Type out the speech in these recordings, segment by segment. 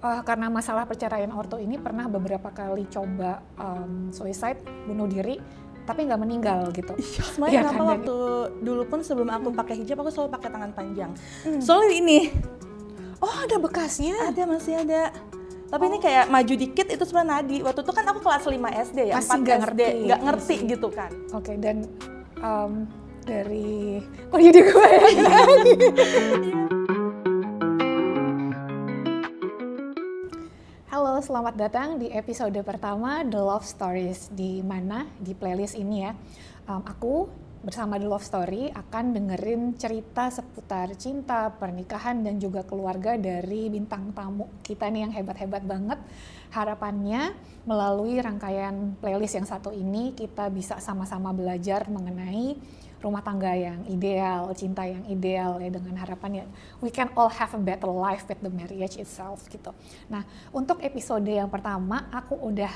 karena masalah perceraian orto ini pernah beberapa kali coba suicide, bunuh diri, tapi nggak meninggal gitu. Sebenarnya Iya kenapa kan, waktu dulu pun sebelum aku pakai hijab aku selalu pakai tangan panjang. Soalnya ini Oh, ada bekasnya. masih ada. Tapi ini kayak maju dikit itu sebenarnya nadi. Waktu itu kan aku kelas 5 SD ya, Masih 4 nggak SD, ngerti. nggak ngerti gitu kan. Oke, dan dari jadi gue ya. Halo, selamat datang di episode pertama The Love Stories, di mana di playlist ini ya, aku bersama The Love Story akan dengerin cerita seputar cinta, pernikahan, dan juga keluarga dari bintang tamu kita nih yang hebat-hebat banget. Harapannya melalui rangkaian playlist yang satu ini kita bisa sama-sama belajar mengenai rumah tangga yang ideal, cinta yang ideal ya, dengan harapan ya we can all have a better life with the marriage itself gitu. Nah, untuk episode yang pertama aku udah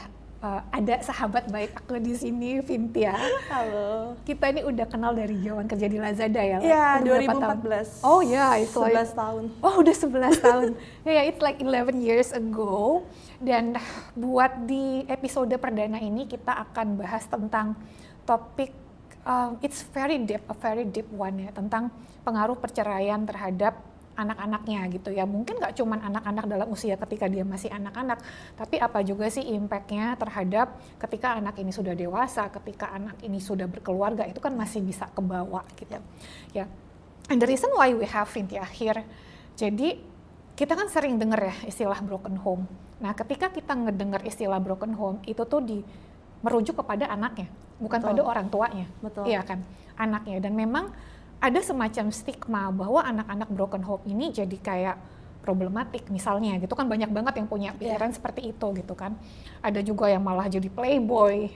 ada sahabat baik aku di sini, Vintia. Halo. Kita ini udah kenal dari zaman kerja di Lazada ya. Iya, Udah berapa 2014. Oh ya, yeah, it's 11 like, tahun. Oh, udah 11 tahun. Ya, it's like 11 years ago. Dan buat di episode perdana ini kita akan bahas tentang topik it's very deep, a very deep one ya, tentang pengaruh perceraian terhadap anak-anaknya gitu ya. Mungkin nggak cuman anak-anak dalam usia ketika dia masih anak-anak, tapi apa juga sih impact-nya terhadap ketika anak ini sudah dewasa, ketika anak ini sudah berkeluarga, itu kan masih bisa kebawa gitu ya. And the reason why we have Vintia here, jadi kita kan sering dengar ya istilah broken home. Nah, ketika kita ngedengar istilah broken home, itu tuh merujuk kepada anaknya, bukan Betul. pada orang tuanya. Betul. Iya kan, anaknya. Dan memang ada semacam stigma bahwa anak-anak broken home ini jadi kayak problematik misalnya gitu kan, banyak banget yang punya pikiran seperti itu gitu kan. Ada juga yang malah jadi playboy,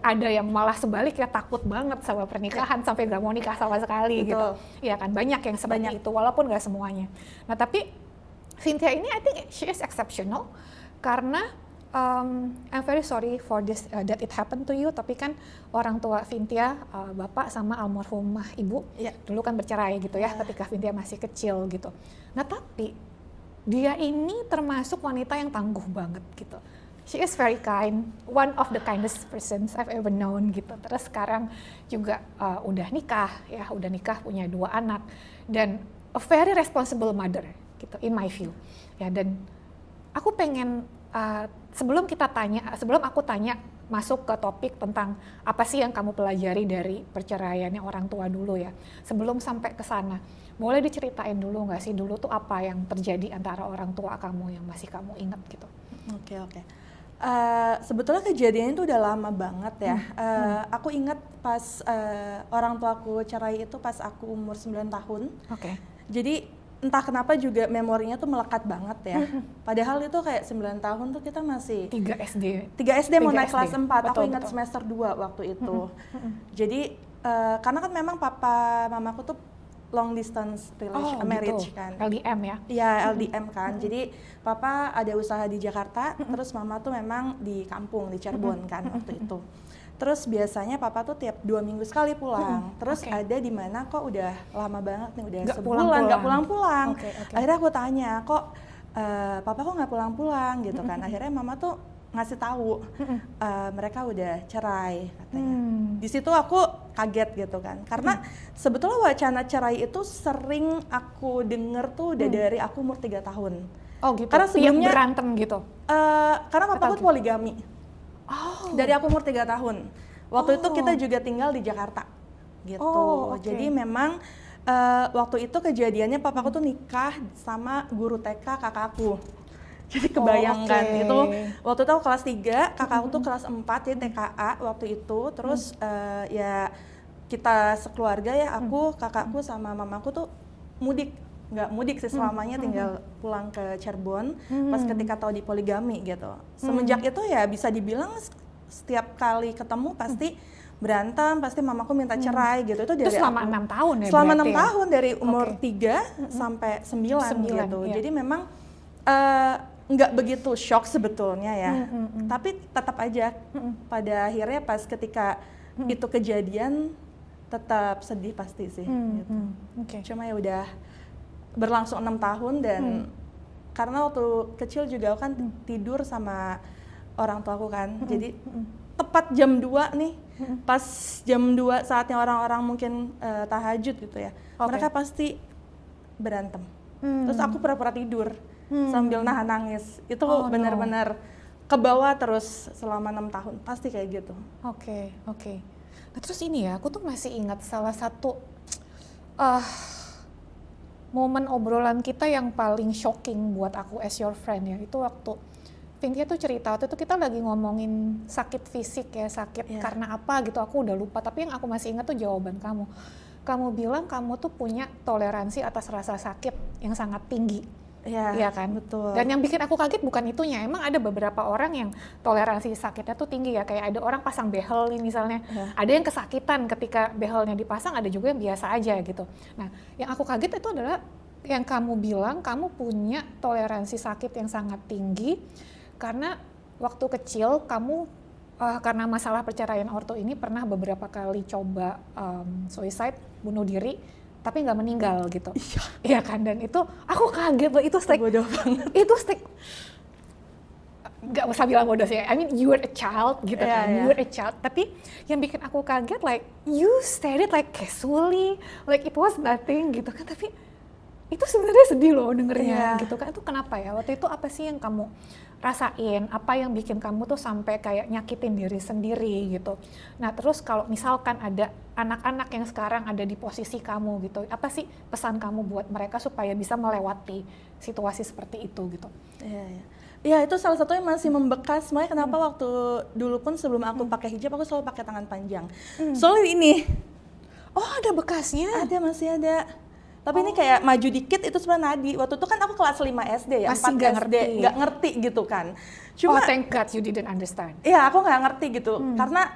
ada yang malah sebaliknya takut banget sama pernikahan sampai gak mau nikah sama sekali. Betul. Gitu. Iya kan, banyak yang seperti itu walaupun gak semuanya. Nah, tapi Vintia ini I think she is exceptional karena I'm very sorry for this that it happened to you, tapi kan orang tua Vintia, bapak sama almarhumah ibu dulu kan bercerai gitu ya ketika Vintia masih kecil gitu. Nah, tapi dia ini termasuk wanita yang tangguh banget gitu. She is very kind, one of the kindest persons I've ever known gitu. Terus sekarang juga udah nikah ya, punya 2 anak dan a very responsible mother gitu in my view. Ya, dan aku pengen sebelum aku tanya masuk ke topik tentang apa sih yang kamu pelajari dari perceraiannya orang tua dulu ya. Sebelum sampai ke sana, boleh diceritain dulu nggak sih dulu tuh apa yang terjadi antara orang tua kamu yang masih kamu ingat gitu? Oke. Sebetulnya kejadiannya itu udah lama banget ya. Aku ingat pas orang tua aku cerai itu pas aku umur 9 tahun. Oke. Jadi entah kenapa juga memorinya tuh melekat banget ya. Padahal itu kayak 9 tahun tuh kita masih 3 SD mau naik kelas 4. Betul, aku ingat semester 2 waktu itu. Jadi karena kan memang papa mamaku tuh long distance marriage gitu. kan. LDM ya? Iya, LDM kan. Jadi papa ada usaha di Jakarta, terus mama tuh memang di kampung, di Cirebon kan waktu itu. Terus biasanya papa tuh tiap 2 minggu sekali pulang. Terus ada di mana kok udah lama banget nih, udah sebulan nggak pulang-pulang. Akhirnya aku tanya, kok papa kok nggak pulang-pulang gitu kan. Akhirnya mama tuh ngasih tahu mereka udah cerai katanya. Di situ aku kaget gitu kan. Karena sebetulnya wacana cerai itu sering aku denger tuh udah dari aku umur 3 tahun. Oh gitu. Karena sebelumnya berantem gitu. Karena papaku poligami. Dari aku umur 3 tahun. Waktu itu kita juga tinggal di Jakarta gitu. Jadi memang waktu itu kejadiannya papaku tuh nikah sama guru TK kakakku. Jadi kebayangkan itu waktu itu aku kelas 3, kakakku tuh kelas 4 jadi TKA waktu itu. Terus ya kita sekeluarga ya, aku, kakakku sama mamaku tuh nggak mudik sih selamanya, tinggal pulang ke Cirebon pas ketika tahu di poligami gitu. Semenjak itu ya bisa dibilang setiap kali ketemu pasti berantem, pasti mamaku minta cerai gitu. Itu dari selama 6 tahun ya? Selama 6 tahun dari umur 3 sampai 9 gitu. Jadi memang nggak begitu shock sebetulnya ya. Tapi tetap aja pada akhirnya pas ketika itu kejadian tetap sedih pasti sih gitu. Cuma ya udah berlangsung 6 tahun dan karena waktu kecil juga aku kan tidur sama orang tua aku kan. Jadi tepat jam 2 nih, pas jam 2 saatnya orang-orang mungkin tahajud gitu ya. Mereka pasti berantem. Terus aku pura-pura tidur sambil nahan nangis. Itu benar-benar kebawa terus selama 6 tahun, pasti kayak gitu. Oke. Nah terus ini ya, aku tuh masih ingat salah satu momen obrolan kita yang paling shocking buat aku as your friend ya, itu waktu Cynthia tuh cerita, waktu itu kita lagi ngomongin sakit fisik ya, sakit karena apa gitu, aku udah lupa, tapi yang aku masih ingat tuh jawaban kamu. Kamu bilang kamu tuh punya toleransi atas rasa sakit yang sangat tinggi. Iya kan? Betul. Dan yang bikin aku kaget bukan itunya, emang ada beberapa orang yang toleransi sakitnya tuh tinggi ya, kayak ada orang pasang behel nih misalnya, ada yang kesakitan ketika behelnya dipasang, ada juga yang biasa aja gitu. Nah, yang aku kaget itu adalah yang kamu bilang kamu punya toleransi sakit yang sangat tinggi, karena waktu kecil kamu karena masalah perceraian orto ini pernah beberapa kali coba suicide, bunuh diri, tapi nggak meninggal gitu. Iya kan, dan itu aku kaget loh, itu bodoh banget. Itu nggak usah bilang bodoh sih, I mean you were a child gitu kan, you were a child, tapi yang bikin aku kaget like you said it like casually, like it was nothing gitu kan, tapi itu sebenarnya sedih loh dengernya gitu kan. Itu kenapa ya, waktu itu apa sih yang kamu rasain, apa yang bikin kamu tuh sampai kayak nyakitin diri sendiri gitu. Nah terus kalau misalkan ada anak-anak yang sekarang ada di posisi kamu gitu, apa sih pesan kamu buat mereka supaya bisa melewati situasi seperti itu gitu? Iya, itu salah satu yang masih membekas. Makanya kenapa waktu dulu pun sebelum aku pakai hijab, aku selalu pakai tangan panjang. Soalnya ini. Oh ada bekasnya? Ada, masih ada. Tapi ini kayak maju dikit, itu sebenarnya nadi. Waktu itu kan aku kelas 5 SD ya, masih 4 SD, nggak ngerti gitu kan. Cuma, thank God you didn't understand. Iya, aku nggak ngerti gitu. Karena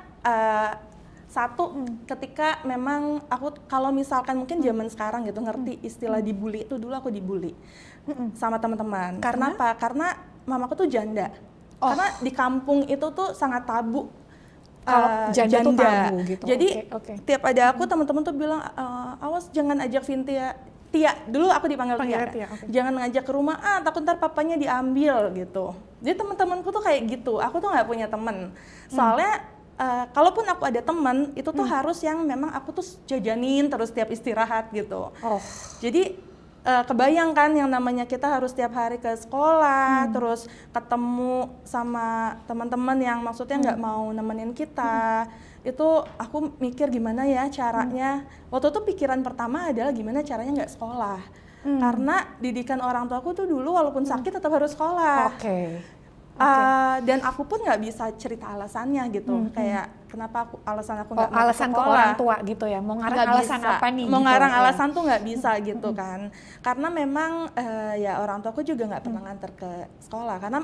satu, ketika memang aku, kalau misalkan mungkin zaman sekarang gitu, ngerti istilah dibully, itu dulu aku dibully sama teman-teman. Kenapa? Karena mamaku tuh janda. Karena di kampung itu tuh sangat tabu. Kalau janda tuh tabu gitu. Jadi tiap ada aku teman-teman tuh bilang awas jangan ajak Cynthia, Tia, dulu aku dipanggil Tia. Jangan ngajak ke rumah, takut ntar papanya diambil gitu. Jadi teman-temanku tuh kayak gitu. Aku tuh nggak punya teman. Soalnya kalaupun aku ada teman, itu tuh harus yang memang aku tuh jajanin terus tiap istirahat gitu. Jadi kebayang kan yang namanya kita harus tiap hari ke sekolah, terus ketemu sama teman-teman yang maksudnya nggak mau nemenin kita. Itu aku mikir gimana ya caranya. Waktu itu pikiran pertama adalah gimana caranya nggak sekolah. Karena didikan orang tua aku tuh dulu walaupun sakit tetap harus sekolah. Dan aku pun nggak bisa cerita alasannya gitu, kayak kenapa alasan aku nggak mau alasan ke orang tua gitu ya, mau ngarang alasan apa nih? Mau ngarang alasan tuh nggak bisa gitu kan, karena memang ya orang tua aku juga nggak pernah nganter ke sekolah, karena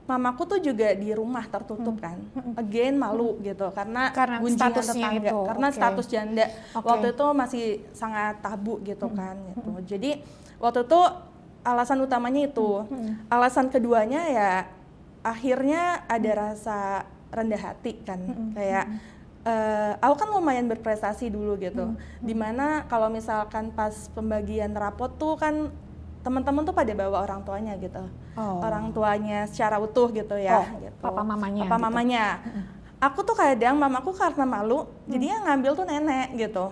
mamaku tuh juga di rumah tertutup kan, again malu gitu, karena gunjingan tetangga, karena status janda waktu itu masih sangat tabu gitu kan, gitu. Jadi waktu itu alasan utamanya itu, alasan keduanya ya akhirnya ada rasa rendah hati kan, kayak aku kan lumayan berprestasi dulu gitu, dimana kalau misalkan pas pembagian rapot tuh kan teman-teman tuh pada bawa orang tuanya gitu, orang tuanya secara utuh gitu ya, gitu. Papa mamanya. Aku tuh kadang mamaku karena malu, jadinya ngambil tuh nenek gitu.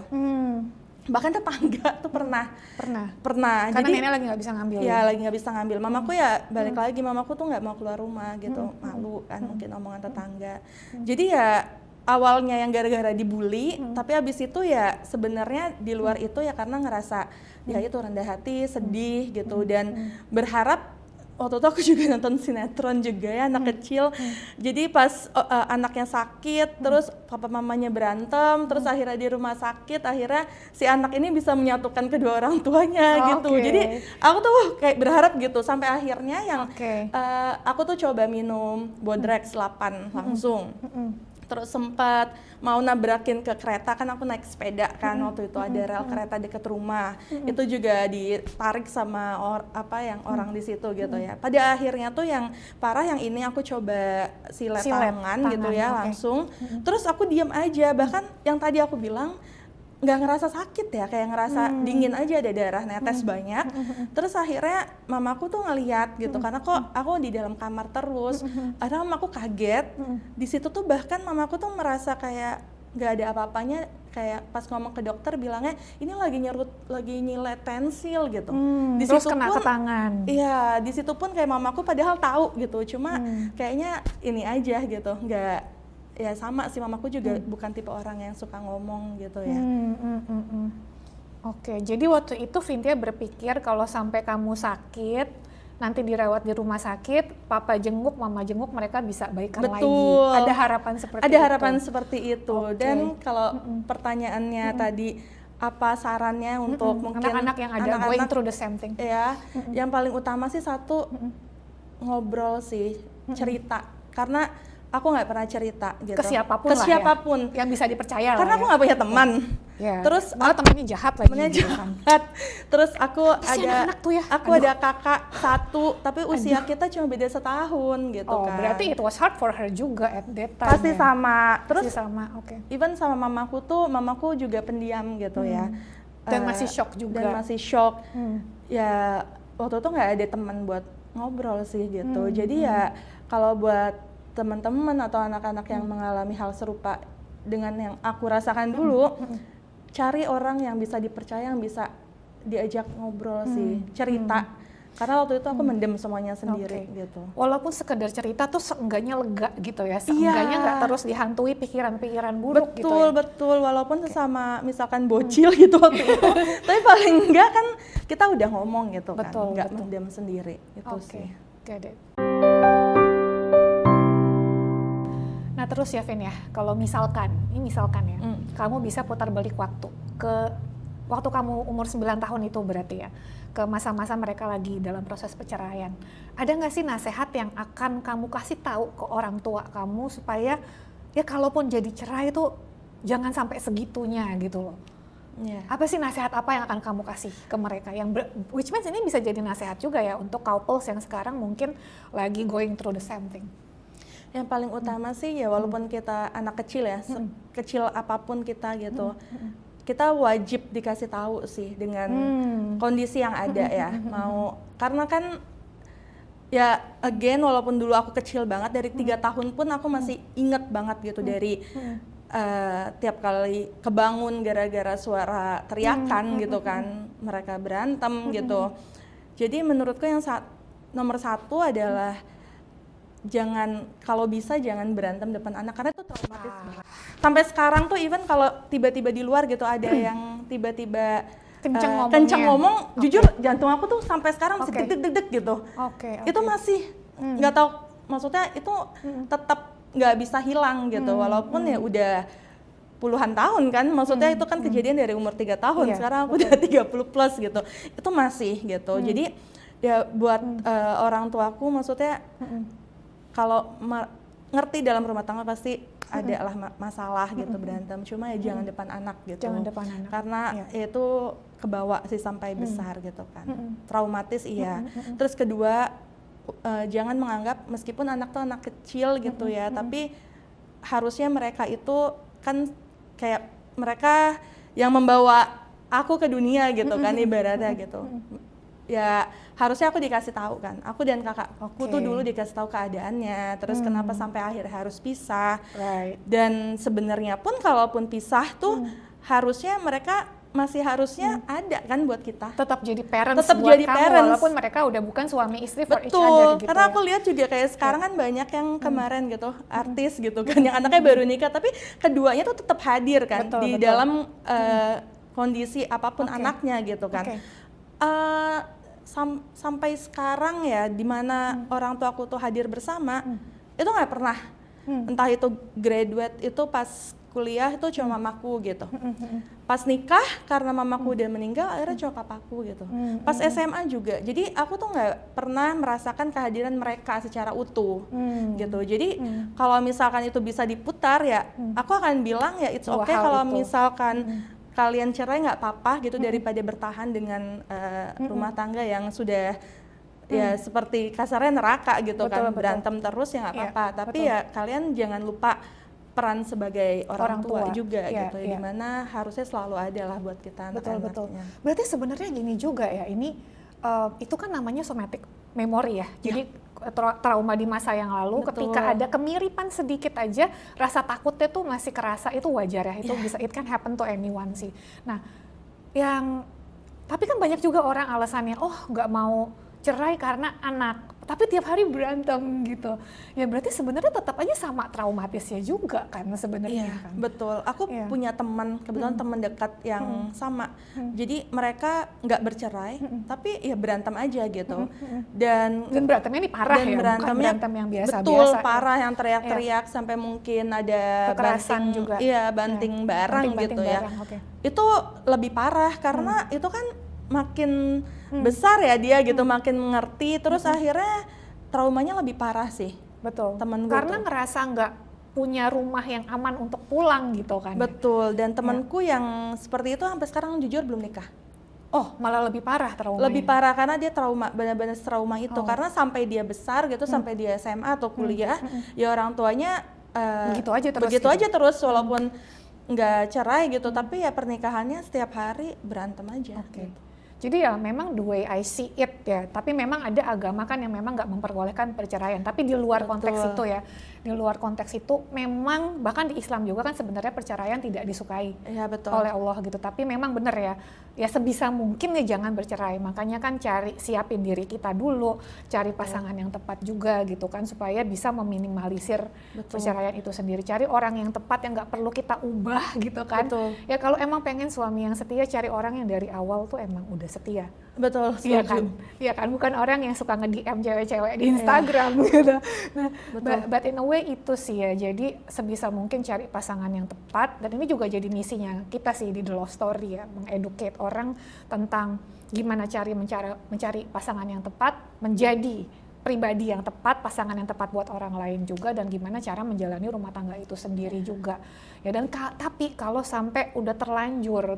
Bahkan tetangga tuh pernah. Karena jadi, nenek lagi nggak bisa ngambil. Ya lagi nggak bisa ngambil. Mamaku ya balik lagi, mamaku tuh nggak mau keluar rumah gitu, malu kan mungkin omongan tetangga. Jadi ya awalnya yang gara-gara dibully, tapi abis itu ya sebenarnya di luar itu ya karena ngerasa ya itu rendah hati, sedih gitu, dan berharap. Waktu itu aku juga nonton sinetron juga ya, anak kecil. Jadi pas anaknya sakit, terus papa mamanya berantem, terus akhirnya di rumah sakit, akhirnya si anak ini bisa menyatukan kedua orang tuanya gitu. Jadi aku tuh kayak berharap gitu, sampai akhirnya yang aku tuh coba minum Bodrex 8 langsung. Terus sempat mau nabrakin ke kereta, kan aku naik sepeda kan, waktu itu ada rel kereta deket rumah, itu juga ditarik sama orang di situ gitu ya. Pada akhirnya tuh yang parah yang ini aku coba silet tangan gitu ya langsung, terus aku diam aja, bahkan yang tadi aku bilang nggak ngerasa sakit ya, kayak ngerasa dingin aja, ada darah netes banyak. Terus akhirnya mamaku tuh ngeliat gitu, karena kok aku di dalam kamar terus. Akhirnya mamaku kaget. Di situ tuh bahkan mamaku tuh merasa kayak nggak ada apa-apanya, kayak pas ngomong ke dokter bilangnya ini lagi nyilet pensil gitu. Di Terus situ kena pun, ke tangan. iya, di situ pun kayak mamaku padahal tahu gitu, cuma kayaknya ini aja gitu, nggak, ya sama sih, mamaku juga bukan tipe orang yang suka ngomong gitu ya. Oke, jadi waktu itu Cynthia berpikir kalau sampai kamu sakit, nanti dirawat di rumah sakit, papa jenguk, mama jenguk, mereka bisa baikan lagi. Ada harapan seperti itu? Ada harapan seperti itu. Oke. Dan kalau pertanyaannya tadi, apa sarannya untuk mungkin anak-anak yang ada going through the same thing? Ya, yang paling utama sih satu, ngobrol sih, cerita. Karena aku nggak pernah cerita gitu. Ke siapapun Ke lah siapapun. ya, yang bisa dipercaya Karena lah aku nggak punya teman. Ya. Terus malah temennya jahat lagi. temennya gitu kan. jahat. Terus aku Si anak-anak tuh ya. aku ada kakak satu, tapi usia kita cuma beda setahun gitu kan. Berarti it was hard for her juga at that time. Pasti ya? sama. Terus Pasti sama, oke. even sama mamaku tuh, mamaku juga pendiam gitu ya. Dan masih shock juga. Dan masih shock. Ya waktu itu nggak ada teman buat ngobrol sih gitu. Jadi ya kalau buat teman-teman atau anak-anak yang mengalami hal serupa dengan yang aku rasakan dulu, cari orang yang bisa dipercaya, yang bisa diajak ngobrol sih, cerita. Karena waktu itu aku mendem semuanya sendiri gitu. Walaupun sekedar cerita tuh seenggaknya lega gitu ya, seenggaknya nggak terus dihantui pikiran-pikiran buruk gitu ya. Betul, walaupun sesama misalkan bocil gitu waktu itu, tapi paling enggak kan kita udah ngomong gitu kan, nggak mendem sendiri gitu sih. Get it. Nah terus ya Vin ya, kalau misalkan ya, kamu bisa putar balik waktu ke waktu kamu umur 9 tahun itu berarti ya, ke masa-masa mereka lagi dalam proses perceraian. Ada nggak sih nasihat yang akan kamu kasih tahu ke orang tua kamu supaya ya kalaupun jadi cerai itu jangan sampai segitunya gitu loh. Yeah. Apa sih nasihat apa yang akan kamu kasih ke mereka? Which means ini bisa jadi nasihat juga ya untuk couples yang sekarang mungkin lagi going through the same thing. Yang paling utama sih ya walaupun kita anak kecil ya, kecil apapun kita gitu, kita wajib dikasih tahu sih dengan kondisi yang ada ya. Karena kan ya again walaupun dulu aku kecil banget, dari 3 tahun pun aku masih inget banget gitu dari tiap kali kebangun gara-gara suara teriakan gitu kan, mereka berantem gitu. Jadi menurutku yang nomor satu adalah kalau bisa jangan berantem depan anak, karena itu traumatis banget. Sampai sekarang tuh even kalau tiba-tiba di luar gitu ada yang tiba-tiba kenceng ngomong, jujur jantung aku tuh sampai sekarang masih deg-deg gitu. Itu masih nggak tahu, maksudnya itu tetap nggak bisa hilang gitu, walaupun ya udah puluhan tahun kan, maksudnya itu kan kejadian dari umur 3 tahun, sekarang aku udah 30 plus gitu, itu masih gitu. Jadi ya buat orang tuaku maksudnya kalau ngerti dalam rumah tangga pasti ada lah masalah gitu, berantem, cuma ya jangan depan anak gitu. Jangan depan anak. Karena itu kebawa sih sampai besar gitu kan. Traumatis iya. Terus kedua, jangan menganggap meskipun anak tuh anak kecil gitu ya, tapi harusnya mereka itu kan kayak mereka yang membawa aku ke dunia gitu kan, ibaratnya gitu. Ya harusnya aku dikasih tahu kan, aku dan kakakku tuh dulu dikasih tahu keadaannya, terus kenapa sampai akhirnya harus pisah. Dan sebenarnya pun kalaupun pisah tuh harusnya mereka masih harusnya ada kan buat kita. Tetap jadi parents tetap buat jadi kamu, parents. Walaupun mereka udah bukan suami istri for each Betul, other gitu. karena aku lihat juga kayak sekarang kan banyak yang kemarin gitu, artis gitu kan, yang anaknya baru nikah tapi keduanya tuh tetap hadir kan di dalam kondisi apapun anaknya gitu kan. Sampai sekarang ya, dimana orang tua aku tuh hadir bersama, itu nggak pernah. Entah itu graduate itu pas kuliah itu cuma mamaku gitu. Pas nikah karena mamaku udah meninggal, akhirnya cuma papaku gitu. Pas SMA juga, jadi aku tuh nggak pernah merasakan kehadiran mereka secara utuh gitu. Jadi kalau misalkan itu bisa diputar ya, aku akan bilang ya it's okay kalau misalkan kalian cerai nggak apa-apa gitu, daripada bertahan dengan rumah tangga yang sudah ya seperti kasarnya neraka gitu kan, berantem terus ya nggak apa-apa. Tapi ya kalian jangan lupa peran sebagai orang tua juga Iya, gitu, iya. dimana harusnya selalu ada lah buat kita Betul. anak-anaknya. Berarti sebenarnya gini juga ya, ini itu kan namanya somatic memory ya. Jadi trauma di masa yang lalu, Betul. ketika ada kemiripan sedikit aja, rasa takutnya tuh masih kerasa, itu wajar ya. Itu bisa, it can happen to anyone sih. Nah, tapi kan banyak juga orang alasannya, oh nggak mau cerai karena anak, tapi tiap hari berantem gitu. Ya berarti sebenarnya tetap aja sama traumatisnya juga kan sebenarnya. Iya, Kan? betul. Aku punya teman, kebetulan teman dekat yang sama. Jadi mereka nggak bercerai, tapi ya berantem aja gitu. Dan berantemnya ini parah ya, bukan berantem yang biasa-biasa. Betul, parah yang teriak-teriak sampai mungkin ada kekerasan banting juga. Iya, banting barang gitu ya. Okay. Itu lebih parah karena itu kan makin besar ya dia gitu, makin mengerti, terus akhirnya traumanya lebih parah sih. Betul. Temen gue Karena ngerasa nggak punya rumah yang aman untuk pulang gitu kan. Betul, dan temanku yang seperti itu sampai sekarang jujur belum nikah. Oh, malah lebih parah traumanya. Lebih parah karena dia trauma, benar-benar trauma itu. Karena sampai dia besar gitu, sampai dia SMA atau kuliah, ya orang tuanya begitu aja terus. Begitu aja terus, walaupun nggak cerai gitu, tapi ya pernikahannya setiap hari berantem aja. Oke. Gitu. Jadi ya memang the way I see it ya, tapi memang ada agama kan yang memang nggak memperbolehkan perceraian, tapi di luar konteks itu ya, di luar konteks itu memang bahkan di Islam juga kan sebenarnya perceraian tidak disukai oleh Allah gitu, tapi memang benar ya sebisa mungkin ya jangan bercerai, makanya kan siapin diri kita dulu, cari pasangan yang tepat juga gitu kan, supaya bisa meminimalisir perceraian itu sendiri, cari orang yang tepat yang nggak perlu kita ubah gitu kan. Ya kalau emang pengen suami yang setia, cari orang yang dari awal tuh emang udah setia. Betul, iya kan? Iya kan, bukan orang yang suka nge-DM cewek-cewek di Instagram gitu. Nah, but in a way itu sih ya, jadi sebisa mungkin cari pasangan yang tepat, dan ini juga jadi misinya kita sih di The Love Story ya, mengeducate orang tentang gimana mencari pasangan yang tepat, menjadi pribadi yang tepat, pasangan yang tepat buat orang lain juga, dan gimana cara menjalani rumah tangga itu sendiri juga. Ya dan tapi kalau sampai udah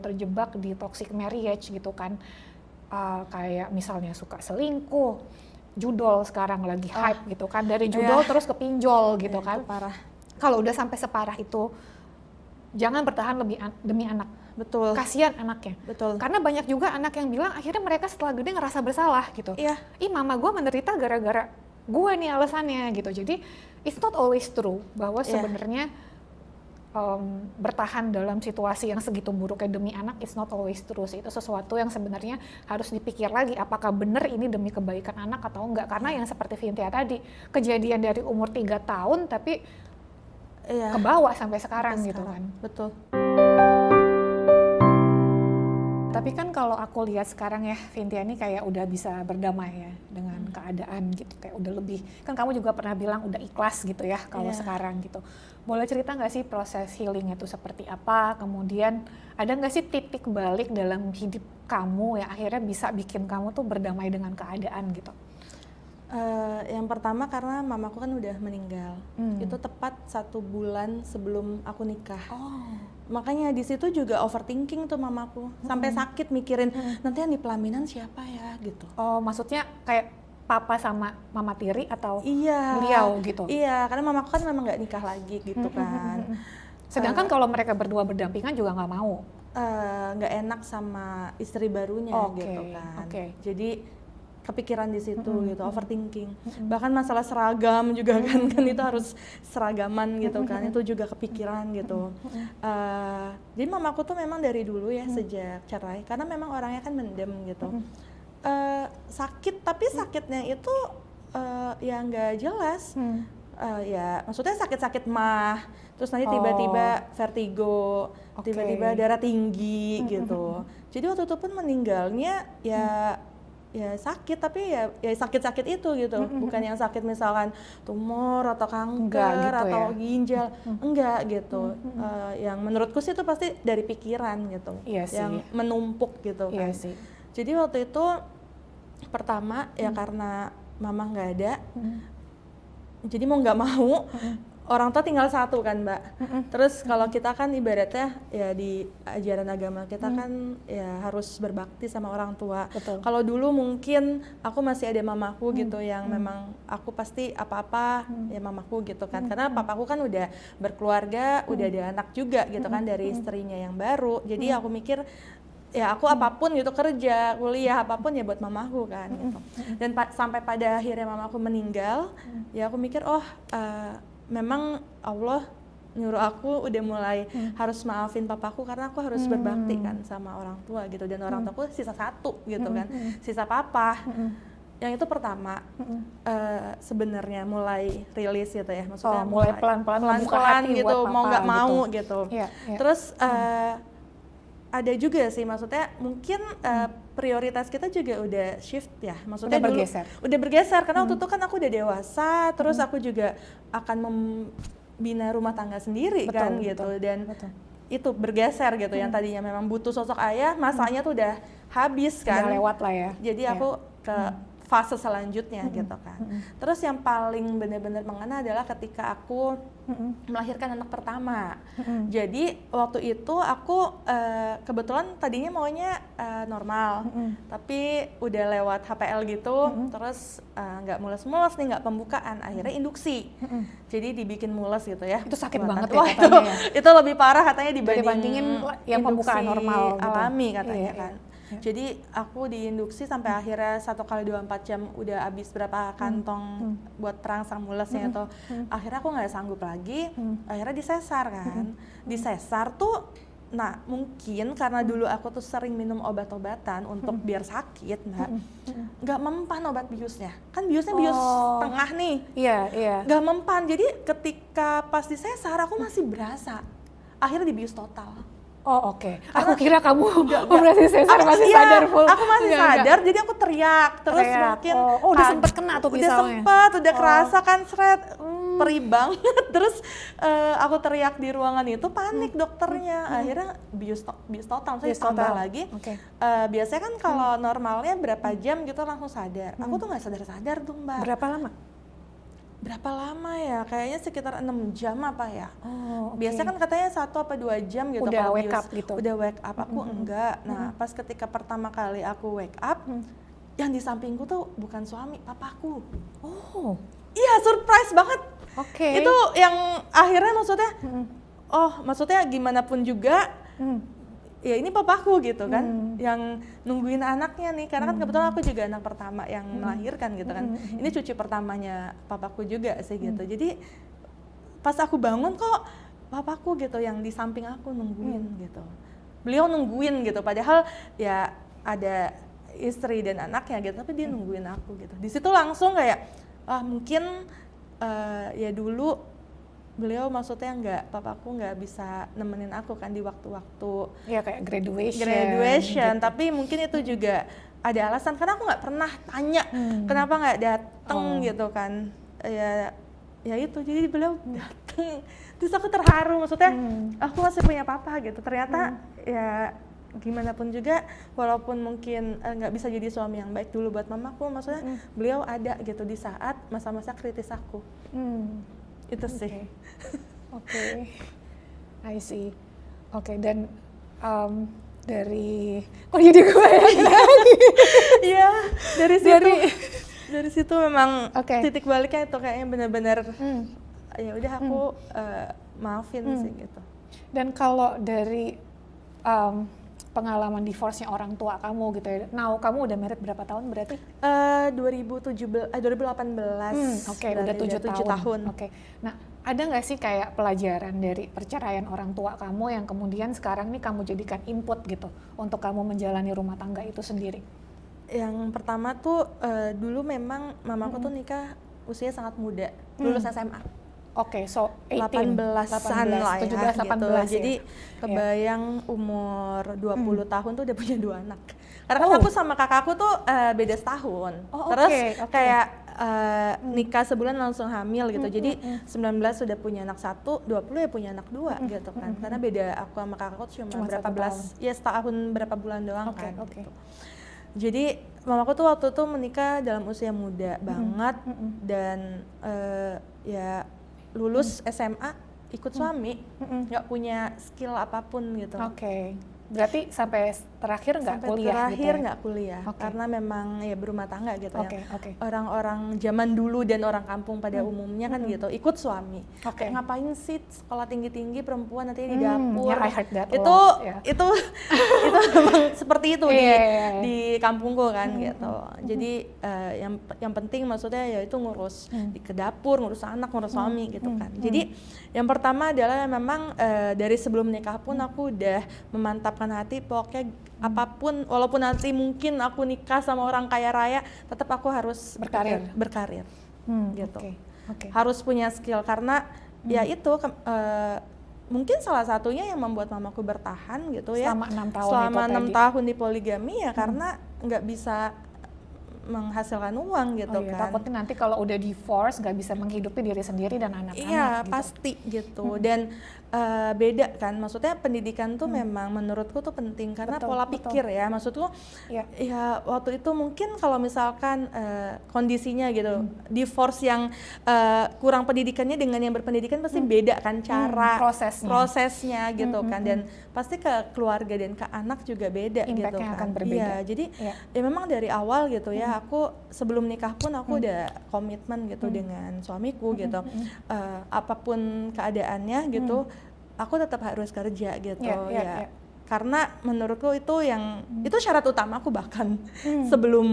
terjebak di toxic marriage gitu kan, kayak misalnya suka selingkuh, judol sekarang lagi hype gitu kan, dari judol terus ke pinjol gitu kan. Parah. Kalau udah sampai separah itu, jangan bertahan demi anak. Betul. Kasihan anaknya. Betul. Karena banyak juga anak yang bilang akhirnya mereka setelah gede ngerasa bersalah gitu. Iya. Ih, mama gue menderita gara-gara gue nih alasannya gitu. Jadi it's not always true bahwa sebenarnya bertahan dalam situasi yang segitu buruknya demi anak it's not always true sih. Itu sesuatu yang sebenarnya harus dipikir lagi, apakah benar ini demi kebaikan anak atau enggak. Karena yang seperti Vintia tadi, kejadian dari umur 3 tahun tapi kebawa sampai sekarang gitu kan. Betul. Tapi kan kalau aku lihat sekarang ya, Vintia ini kayak udah bisa berdamai ya dengan keadaan gitu, kayak udah lebih, kan kamu juga pernah bilang udah ikhlas gitu ya kalau sekarang gitu. Boleh cerita nggak sih proses healingnya itu seperti apa, kemudian ada nggak sih titik balik dalam hidup kamu yang akhirnya bisa bikin kamu tuh berdamai dengan keadaan gitu? Yang pertama karena mamaku kan udah meninggal, itu tepat 1 bulan sebelum aku nikah. Makanya di situ juga overthinking tuh mamaku, sampai sakit mikirin nanti yang di pelaminan siapa ya gitu. Oh, maksudnya kayak papa sama mama tiri atau Iya, beliau gitu? Iya, karena mamaku kan memang nggak nikah lagi gitu kan. Sedangkan kalau mereka berdua berdampingan juga nggak mau? Nggak enak sama istri barunya gitu kan. Jadi kepikiran di situ gitu, overthinking. Bahkan masalah seragam juga kan itu harus seragaman gitu kan, itu juga kepikiran gitu. Jadi mamaku tuh memang dari dulu ya sejak cerai, karena memang orangnya kan mendem gitu. Sakit, tapi sakitnya itu ya nggak jelas. Ya maksudnya sakit-sakit mah, terus nanti tiba-tiba vertigo, tiba-tiba darah tinggi gitu. Jadi waktu itu pun meninggalnya ya sakit, tapi ya sakit-sakit itu gitu, bukan yang sakit misalkan tumor atau kanker gitu atau ginjal, enggak gitu. Yang menurutku sih itu pasti dari pikiran gitu, yang menumpuk gitu kan. Jadi waktu itu pertama ya karena mama nggak ada, jadi mau nggak mau orang tua tinggal satu kan Mbak. Terus kalau kita kan ibaratnya ya di ajaran agama kita kan ya harus berbakti sama orang tua. Kalau dulu mungkin aku masih ada mamaku gitu yang memang aku pasti apa-apa ya mamaku gitu kan. Karena papaku kan udah berkeluarga, udah ada anak juga gitu kan dari istrinya yang baru. Jadi aku mikir ya aku apapun gitu, kerja, kuliah, apapun ya buat mamaku kan gitu. Dan sampai pada akhirnya mamaku meninggal, ya aku mikir memang Allah nyuruh aku udah mulai harus maafin papaku karena aku harus berbakti kan sama orang tua gitu. Dan orang tuaku sisa satu gitu kan, sisa papa. Yang itu pertama sebenarnya mulai rilis gitu ya, maksudnya mulai pelan-pelan gitu, mau nggak mau gitu. Terus ada juga sih, maksudnya mungkin prioritas kita juga udah shift ya, maksudnya udah bergeser karena waktu itu kan aku udah dewasa, terus aku juga akan membina rumah tangga sendiri kan gitu, dan itu bergeser gitu, yang tadinya memang butuh sosok ayah, masanya tuh udah habis kan, udah lewat lah ya. Jadi aku ke fase selanjutnya gitu kan. Terus yang paling benar-benar mengena adalah ketika aku melahirkan anak pertama. Jadi waktu itu aku kebetulan tadinya maunya normal, tapi udah lewat HPL gitu, terus nggak mules-mules nih, nggak pembukaan, akhirnya induksi. Jadi dibikin mules gitu ya. Itu sakit banget ya katanya ya. Itu lebih parah katanya dibandingin yang pembukaan normal gitu. Alami katanya kan. Jadi aku diinduksi sampai akhirnya 1 kali 24 jam udah habis berapa kantong buat perangsang mulesnya itu. Akhirnya aku nggak sanggup lagi, akhirnya disesar kan. Disesar tuh, nah mungkin karena dulu aku tuh sering minum obat-obatan untuk biar sakit, Mbak. Nggak mempan obat biusnya. Kan biusnya bius tengah nih. Iya. Nggak mempan, jadi ketika pas disesar aku masih berasa. Akhirnya dibius total. Oh oke. Aku kira kamu operasi sesar masih sadar full. Aku masih sadar, jadi aku teriak. Terus mungkin udah sempet kena tuh pisalnya. Udah kerasa kan seret, perih banget. Terus aku teriak di ruangan itu, panik dokternya. Akhirnya bius total, saya tambah lagi. Biasanya kan kalau normalnya berapa jam gitu langsung sadar. Aku tuh nggak sadar-sadar tuh Mbak. Berapa lama ya? Kayaknya sekitar 6 jam apa ya? Biasanya kan katanya 1 apa 2 jam gitu. Udah wake up gitu? Udah wake up, aku enggak. Nah pas ketika pertama kali aku wake up, yang di sampingku tuh bukan suami, papaku. Iya, surprise banget. Itu yang akhirnya maksudnya, maksudnya gimana pun juga, ya ini papaku gitu kan, yang nungguin anaknya nih, karena kan kebetulan aku juga anak pertama yang melahirkan gitu kan, ini cucu pertamanya papaku juga sih gitu. Jadi pas aku bangun kok papaku gitu yang di samping aku nungguin gitu, beliau nungguin gitu, padahal ya ada istri dan anaknya gitu, tapi dia nungguin aku gitu. Di situ langsung kayak mungkin ya dulu beliau maksudnya papaku nggak bisa nemenin aku kan di waktu-waktu ya kayak graduation gitu. Tapi mungkin itu juga ada alasan karena aku nggak pernah tanya kenapa nggak dateng gitu kan, ya itu, jadi beliau dateng, terus aku terharu, maksudnya aku masih punya papa gitu, ternyata ya gimana pun juga, walaupun mungkin nggak bisa jadi suami yang baik dulu buat mamaku, maksudnya beliau ada gitu di saat masa-masa kritis aku. Itu sih. Oke. I see. Oke, dan dari jadi gue Iya, dari situ memang titik baliknya itu kayaknya benar-benar ya udah aku maafin sih gitu. Dan kalau dari pengalaman divorce-nya orang tua kamu gitu ya. Now kamu udah married berapa tahun berarti? 2018. Udah 7 tahun. Oke. Nah, ada nggak sih kayak pelajaran dari perceraian orang tua kamu yang kemudian sekarang nih kamu jadikan input gitu untuk kamu menjalani rumah tangga itu sendiri? Yang pertama tuh dulu memang mamaku tuh nikah usia sangat muda, lulus SMA. Oke, so 18-an lah ya, 17, 18 gitu. Ya. Jadi kebayang umur 20 tahun tuh udah punya 2 anak. Karena kan aku sama kakakku tuh beda setahun. Terus kayak nikah sebulan langsung hamil gitu. Jadi 19 sudah punya anak 1, 20 ya punya anak 2 gitu kan. Karena beda aku sama kakakku cuma berapa belas, ya setahun berapa bulan doang kan gitu. Jadi mamaku tuh waktu itu menikah dalam usia muda banget dan ya lulus SMA ikut suami, nggak punya skill apapun gitu. Oke. Berarti sampai terakhir nggak kuliah terakhir gitu ya? nggak kuliah, karena memang ya berumah tangga gitu ya. Oke. Orang-orang zaman dulu dan orang kampung pada umumnya kan gitu, ikut suami. Kayak ngapain sih sekolah tinggi-tinggi perempuan nanti di dapur. Yeah, I heard that itu memang seperti itu di kampungku kan gitu. Jadi yang penting maksudnya ya itu ngurus ke dapur, ngurus anak, ngurus suami gitu kan. Jadi yang pertama adalah memang dari sebelum nikah pun aku udah memantapkan hati, pokoknya apapun, walaupun nanti mungkin aku nikah sama orang kaya raya, tetap aku harus berkarir gitu. Harus punya skill karena ya itu mungkin salah satunya yang membuat mamaku bertahan gitu ya selama 6 tahun di poligami ya karena nggak bisa menghasilkan uang gitu kan. Takutnya nanti kalau udah divorce nggak bisa menghidupi diri sendiri dan anak-anak. Iya gitu. Pasti gitu. Dan beda kan, maksudnya pendidikan tuh memang menurutku tuh penting karena pola pikir ya, maksudku ya waktu itu mungkin kalau misalkan kondisinya gitu, divorce yang kurang pendidikannya dengan yang berpendidikan pasti beda kan cara prosesnya gitu kan, dan pasti ke keluarga dan ke anak juga beda gitu kan. Akan berbeda. Iya, jadi ya memang dari awal gitu ya, aku sebelum nikah pun aku udah komitmen gitu dengan suamiku gitu, apapun keadaannya gitu, aku tetap harus kerja gitu karena menurutku itu yang itu syarat utama aku bahkan sebelum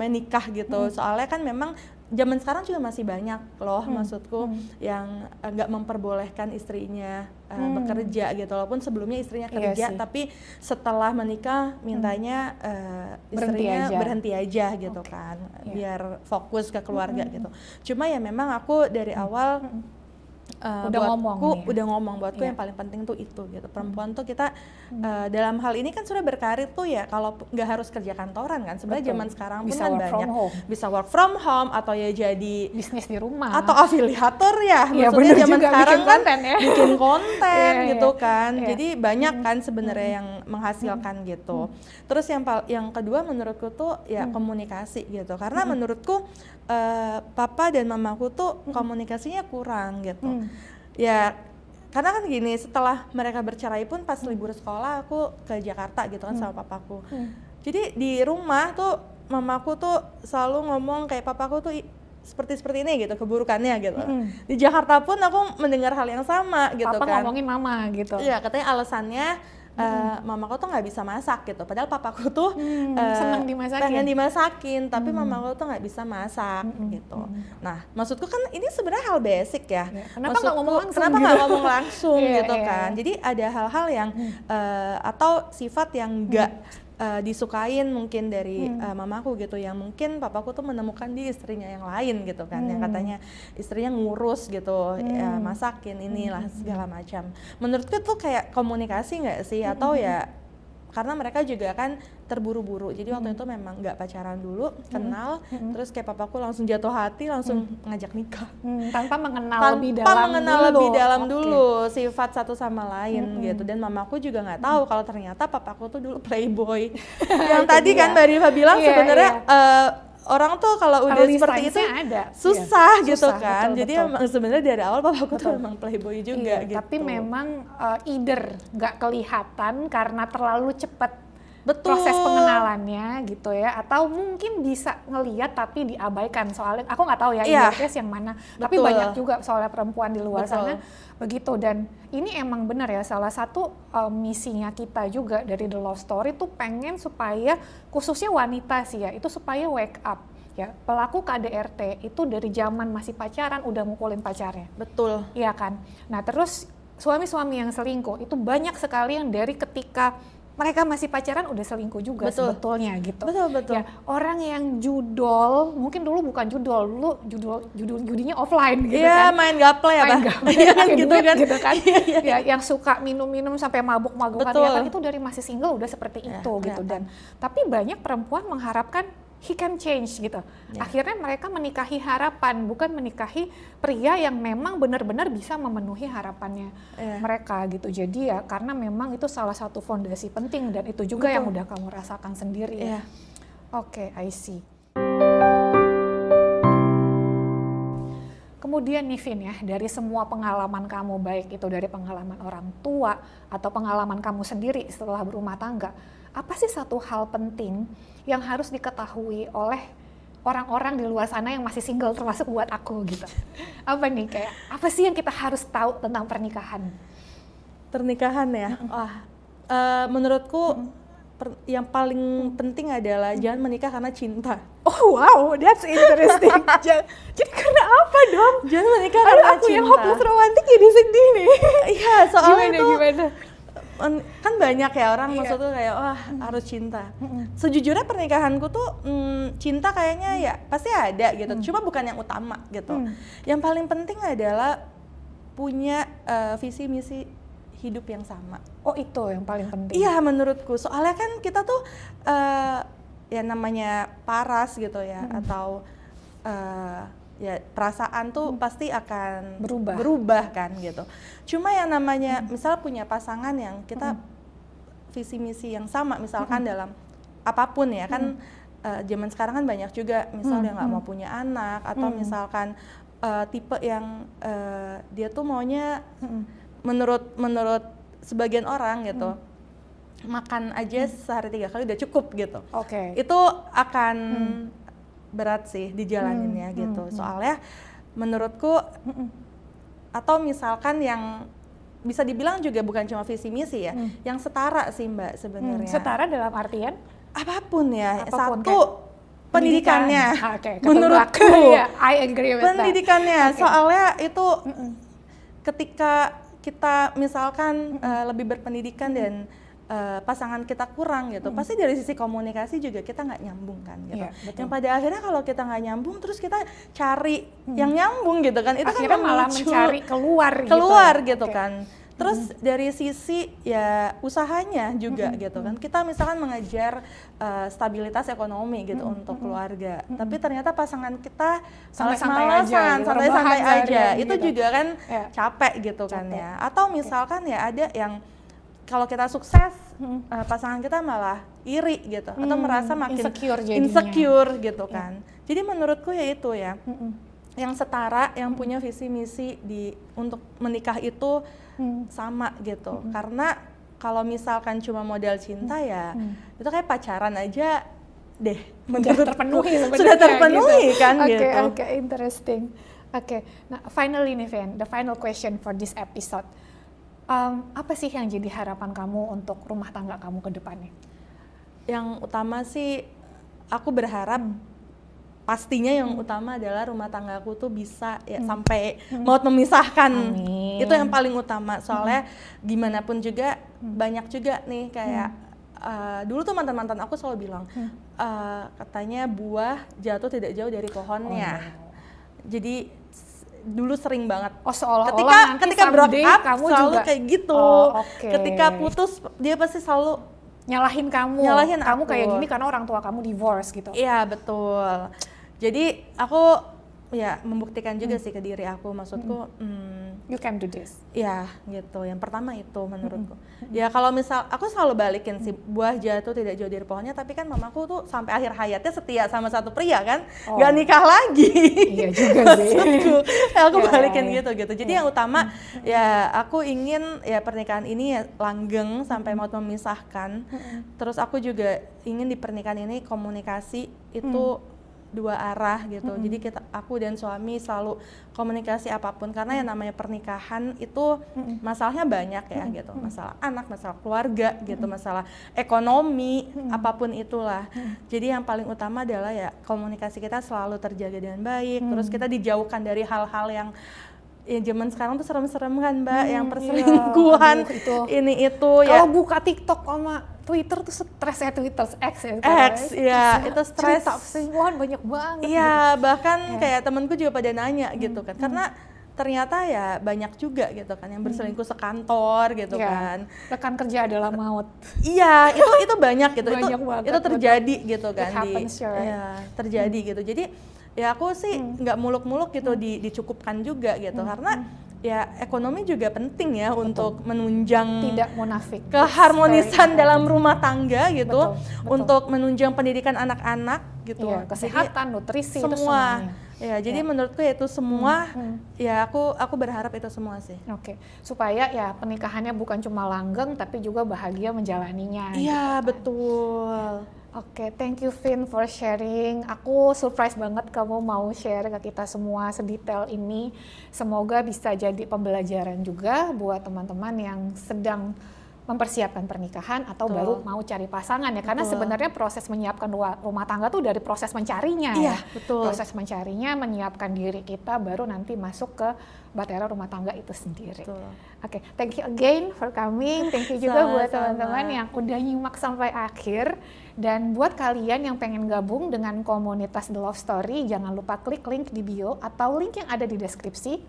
nikah gitu. Soalnya kan memang zaman sekarang juga masih banyak loh maksudku yang nggak memperbolehkan istrinya bekerja gitu, walaupun sebelumnya istrinya kerja tapi setelah menikah mintanya istrinya berhenti aja gitu kan, biar fokus ke keluarga gitu. Cuma ya memang aku dari awal udah ngomong buatku yang paling penting tuh itu gitu, perempuan tuh kita dalam hal ini kan sudah berkarir tuh ya kalau nggak harus kerja kantoran kan sebenarnya, zaman sekarang pun kan banyak bisa work from home atau ya jadi bisnis di rumah atau afiliator ya, maksudnya zaman sekarang kan bikin konten gitu kan, jadi banyak kan sebenarnya yang menghasilkan gitu. Terus yang kedua menurutku tuh ya komunikasi gitu, karena menurutku papa dan mamaku tuh komunikasinya kurang gitu. Ya karena kan gini, setelah mereka bercerai pun pas libur sekolah aku ke Jakarta gitu kan sama papaku. Jadi di rumah tuh mamaku tuh selalu ngomong kayak papaku tuh seperti ini gitu keburukannya gitu. Di Jakarta pun aku mendengar hal yang sama gitu kan. Papa ngomongin mama gitu. Iya, katanya alasannya mamaku tuh nggak bisa masak gitu, padahal papaku tuh pengen dimasakin, tapi mamaku tuh nggak bisa masak gitu. Nah, maksudku kan ini sebenarnya hal basic ya. Kenapa nggak ngomong langsung? Kenapa nggak ngomong langsung gitu kan? Jadi ada hal-hal yang atau sifat yang nggak disukain mungkin dari mamaku gitu, yang mungkin papaku tuh menemukan di istrinya yang lain gitu kan, yang katanya istrinya ngurus gitu, ya, masakin inilah segala macam. Menurutku tuh kayak komunikasi nggak sih, atau ya karena mereka juga kan terburu-buru, jadi waktu itu memang nggak pacaran dulu, kenal, terus kayak papaku langsung jatuh hati, langsung ngajak nikah tanpa mengenal lebih dalam dulu sifat satu sama lain gitu. Dan mamaku juga nggak tahu kalau ternyata papaku tuh dulu playboy yang tadi kan Mbak Rifa bilang sebenarnya orang tuh kalau udah seperti itu susah gitu kan. Betul, jadi emang sebenarnya dari awal papaku tuh memang playboy juga gitu. Tapi memang either nggak kelihatan karena terlalu cepat proses pengenalannya gitu ya, atau mungkin bisa ngelihat tapi diabaikan. Soalnya aku nggak tahu ya ini case yang mana, tapi banyak juga soalnya perempuan di luar sana begitu. Dan ini emang benar ya, salah satu misinya kita juga dari The Love Story tuh pengen supaya khususnya wanita sih ya, itu supaya wake up ya, pelaku KDRT itu dari zaman masih pacaran udah mukulin pacarnya. Betul. Iya kan. Nah terus suami-suami yang selingkuh itu banyak sekali yang dari ketika mereka masih pacaran udah selingkuh juga sebetulnya gitu. Betul. Ya, orang yang judol, mungkin dulu bukan judol, dulu judinya offline gitu kan. Iya, main gaple ya, Pak. Gitu kan. Ya, yang suka minum-minum sampai mabuk-mabukan ya kan, itu dari masih single udah seperti itu gitu. Dan tapi banyak perempuan mengharapkan he can change gitu. Akhirnya mereka menikahi harapan, bukan menikahi pria yang memang benar-benar bisa memenuhi harapannya mereka gitu. Jadi ya karena memang itu salah satu fondasi penting, dan itu juga yang udah kamu rasakan sendiri ya. Oke, I see. Kemudian nih Vin ya, dari semua pengalaman kamu, baik itu dari pengalaman orang tua atau pengalaman kamu sendiri setelah berumah tangga, apa sih satu hal penting yang harus diketahui oleh orang-orang di luar sana yang masih single, termasuk buat aku gitu? Apa nih, kayak apa sih yang kita harus tahu tentang pernikahan? Pernikahan ya? Wah, menurutku yang paling penting adalah jangan menikah karena cinta. Oh wow, that's interesting. Jadi karena apa dong? Jangan menikah karena aku cinta. Yang hopeless romantic jadi sedih nih. Iya, soalnya gimana? Kan banyak ya orang maksudnya kayak wah harus cinta. Sejujurnya pernikahanku tuh cinta kayaknya ya pasti ada gitu. Cuma bukan yang utama gitu. Yang paling penting adalah punya visi misi hidup yang sama. Oh itu yang paling penting? Iya menurutku, soalnya kan kita tuh ya namanya paras gitu ya, atau ya perasaan tuh pasti akan berubah kan gitu. Cuma yang namanya misal punya pasangan yang kita visi misi yang sama, misalkan dalam apapun ya kan, zaman sekarang kan banyak juga misal yang nggak mau punya anak, atau misalkan tipe yang dia tuh maunya menurut sebagian orang gitu, makan aja sehari 3 kali udah cukup gitu. Itu akan berat sih dijalaninnya gitu. Soalnya menurutku atau misalkan yang bisa dibilang juga bukan cuma visi misi ya, yang setara sih Mbak sebenarnya. Setara dalam artian? Apapun ya. Apapun, satu pendidikannya. Menurutku I agree with pendidikannya. Soalnya itu ketika kita misalkan lebih berpendidikan dan pasangan kita kurang gitu, pasti dari sisi komunikasi juga kita nggak nyambung kan gitu. Yang pada akhirnya kalau kita nggak nyambung terus kita cari yang nyambung gitu kan, itu akhirnya kan malah mencari keluar gitu kan. Terus dari sisi ya usahanya juga gitu kan, kita misalkan mengejar stabilitas ekonomi gitu untuk keluarga, tapi ternyata pasangan kita santai-santai aja, itu juga kan capek gitu kan ya. Atau misalkan ya ada yang kalau kita sukses, pasangan kita malah iri gitu, atau merasa makin insecure gitu kan. Jadi menurutku ya itu ya, yang setara, yang punya visi misi untuk menikah itu sama gitu. Karena kalau misalkan cuma modal cinta ya, itu kayak pacaran aja deh. Sudah terpenuhi gitu. Kan gitu. Oke, interesting. Oke, nah finally nih Ven, the final question for this episode. Apa sih yang jadi harapan kamu untuk rumah tangga kamu ke depannya? Yang utama sih aku berharap pastinya yang utama adalah rumah tanggaku tuh bisa ya sampai maut memisahkan. Amin. Itu yang paling utama. Soalnya gimana pun juga banyak juga nih kayak dulu tuh mantan-mantan aku selalu bilang katanya buah jatuh tidak jauh dari pohonnya. Jadi dulu sering banget. Ketika break up kamu selalu juga kayak gitu. Ketika putus dia pasti selalu nyalahin kamu kayak gini karena orang tua kamu divorce gitu. Iya betul. Jadi aku ya membuktikan juga sih ke diri aku, maksudku you can do this. Ya gitu, yang pertama itu menurutku. Ya kalau misal, aku selalu balikin sih, buah jatuh tidak jauh dari pohonnya, tapi kan mamaku tuh sampai akhir hayatnya setia sama satu pria kan, gak nikah lagi. Iya juga sih. Maksudku, aku balikin gitu. Jadi yang utama ya aku ingin ya pernikahan ini ya langgeng sampai maut memisahkan. Terus aku juga ingin di pernikahan ini komunikasi itu dua arah gitu. Jadi aku dan suami selalu komunikasi apapun, karena yang namanya pernikahan itu masalahnya banyak ya gitu. Masalah anak, masalah keluarga gitu, masalah ekonomi, apapun itulah. Jadi yang paling utama adalah ya komunikasi kita selalu terjaga dengan baik. Terus kita dijauhkan dari hal-hal yang ya zaman sekarang tuh serem-serem kan Mbak, yang perselingkuhan, ini itu ya. Kalau buka TikTok sama Twitter tuh stres ya, Twitter X ya, itu stres. Cerita perselingkuhan banyak banget. Iya, gitu. Bahkan kayak temenku juga pada nanya gitu kan, karena ternyata ya banyak juga gitu kan yang berselingkuh sekantor gitu kan. Rekan kerja adalah maut. Iya, itu banyak gitu. Itu terjadi gitu kan. Terjadi gitu. Jadi ya aku sih nggak muluk-muluk gitu dicukupkan juga gitu, karena ya ekonomi juga penting ya untuk menunjang, tidak munafik, keharmonisan dalam rumah tangga gitu, untuk menunjang pendidikan anak-anak gitu. Kesehatan, nutrisi, semua. itu semuanya. Ya, jadi menurutku itu semua ya aku berharap itu semua sih. Oke, supaya ya pernikahannya bukan cuma langgeng tapi juga bahagia menjalaninya. Iya, gitu kan. betul. Oke, thank you Vin for sharing. Aku surprise banget kamu mau share ke kita semua sedetail ini. Semoga bisa jadi pembelajaran juga buat teman-teman yang sedang mempersiapkan pernikahan atau baru mau cari pasangan ya. Karena sebenarnya proses menyiapkan rumah tangga tuh dari proses mencarinya Iya, ya. betul. Proses mencarinya, menyiapkan diri kita baru nanti masuk ke bahtera rumah tangga itu sendiri. Oke, thank you again for coming. Thank you juga buat teman-teman yang udah nyimak sampai akhir. Dan buat kalian yang pengen gabung dengan komunitas The Love Story, jangan lupa klik link di bio atau link yang ada di deskripsi.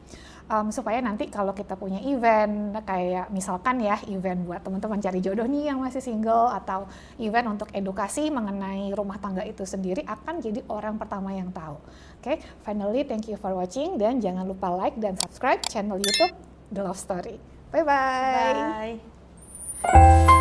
Supaya nanti kalau kita punya event, kayak misalkan ya event buat teman-teman cari jodoh nih yang masih single, atau event untuk edukasi mengenai rumah tangga itu sendiri, akan jadi orang pertama yang tahu. Oke, finally thank you for watching, dan jangan lupa like dan subscribe channel YouTube The Love Story. Bye-bye. Bye.